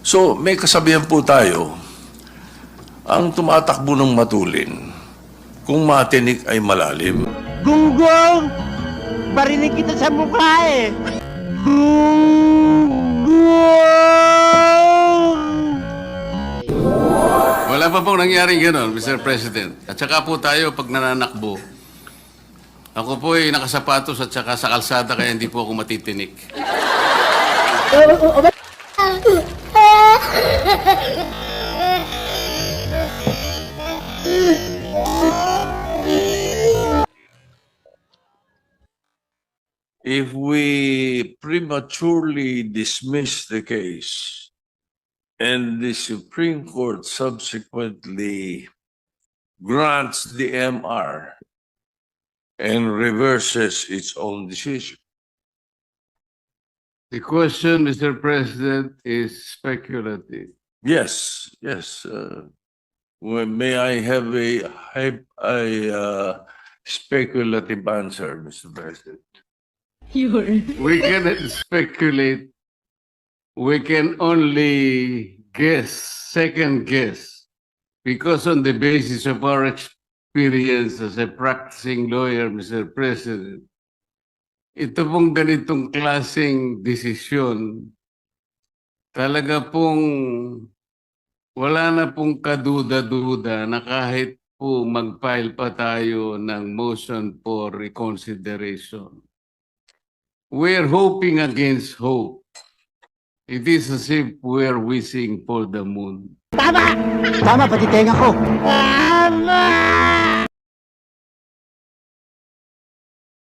So, may kasabihan po tayo, ang tumatakbo ng matulin, kung matinik ay malalim. Gunggong! Barinig kita sa mukha eh! Gunggong! Wala pa pong nangyaring gano'n, Mr. President. At saka po tayo pag nananakbo. Ako po ay nakasapatos at saka sa kalsada kaya hindi po ako matitinik. If we prematurely dismiss the case and the Supreme Court subsequently grants the MR and reverses its own decision. The question, Mr. President, is speculative. Yes, yes. May I have a speculative answer, Mr. President? We cannot speculate. We can only guess, second guess, because on the basis of our experience as a practicing lawyer, Mr. President, ito pong ganitong klaseng desisyon, talaga pong wala na pong kaduda-duda na kahit po mag-file pa tayo ng motion for reconsideration. We're hoping against hope. It is as if we're wishing for the moon. Tama! Tama, pati tenga ko! Tama!